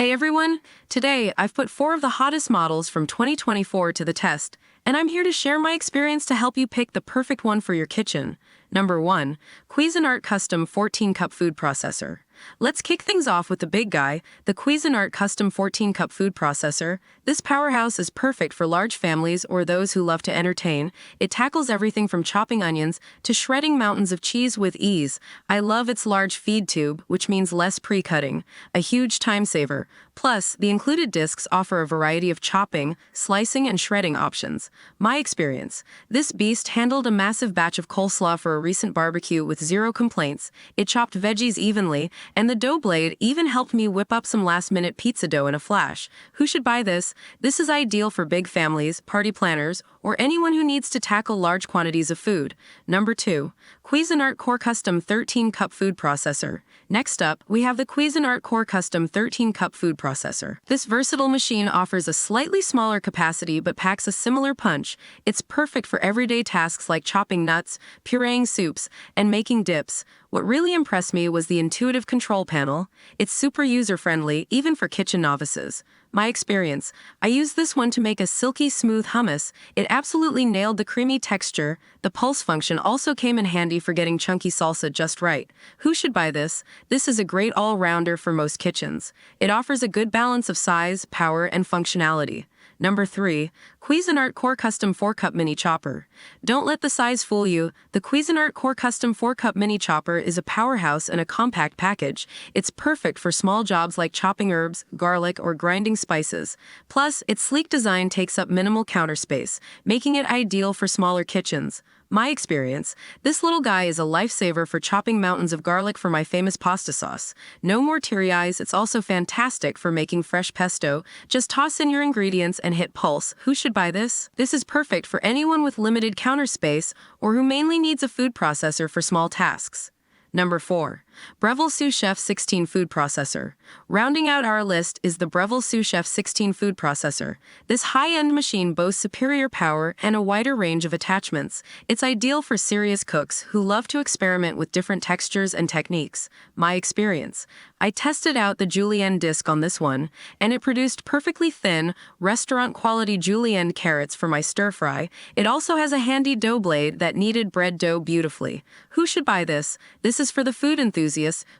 Hey everyone! Today, I've put 4 of the hottest models from 2024 to the test, and I'm here to share my experience to help you pick the perfect one for your kitchen. Number 1. Cuisinart Custom 14-Cup Food Processor. Let's kick things off with the big guy, the Cuisinart Custom 14-Cup Food Processor. This powerhouse is perfect for large families or those who love to entertain. It tackles everything from chopping onions to shredding mountains of cheese with ease. I love its large feed tube, which means less pre-cutting, a huge time saver. Plus, the included discs offer a variety of chopping, slicing, and shredding options. My experience: this beast handled a massive batch of coleslaw for a recent barbecue with zero complaints. It chopped veggies evenly, and the dough blade even helped me whip up some last-minute pizza dough in a flash. Who should buy this? This is ideal for big families, party planners, or anyone who needs to tackle large quantities of food. Number 2. Cuisinart Core Custom 13-Cup Food Processor. Next up, we have the Cuisinart Core Custom 13-Cup Food Processor. This versatile machine offers a slightly smaller capacity but packs a similar punch. It's perfect for everyday tasks like chopping nuts, pureeing soups, and making dips. What really impressed me was the intuitive control panel. It's super user-friendly, even for kitchen novices. My experience: I used this one to make a silky smooth hummus. It absolutely nailed the creamy texture. The pulse function also came in handy for getting chunky salsa just right. Who should buy this? This is a great all-rounder for most kitchens. It offers a good balance of size, power, and functionality. Number 3. Cuisinart Core Custom 4-Cup Mini Chopper. Don't let the size fool you. The Cuisinart Core Custom 4-Cup Mini Chopper is a powerhouse in a compact package. It's perfect for small jobs like chopping herbs, garlic, or grinding spices. Plus, its sleek design takes up minimal counter space, making it ideal for smaller kitchens. My experience: this little guy is a lifesaver for chopping mountains of garlic for my famous pasta sauce. No more teary eyes. It's also fantastic for making fresh pesto. Just toss in your ingredients and hit pulse. Who should buy this? This is perfect for anyone with limited counter space or who mainly needs a food processor for small tasks. Number 4. Breville Sous Chef 16 Food Processor. Rounding out our list is the Breville Sous Chef 16 Food Processor. This high-end machine boasts superior power and a wider range of attachments. It's ideal for serious cooks who love to experiment with different textures and techniques. My experience: I tested out the julienne disc on this one, and it produced perfectly thin, restaurant-quality julienne carrots for my stir-fry. It also has a handy dough blade that kneaded bread dough beautifully. Who should buy this? This is for the food enthusiasts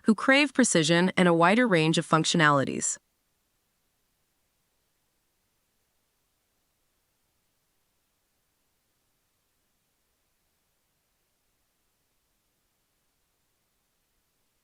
who crave precision and a wider range of functionalities.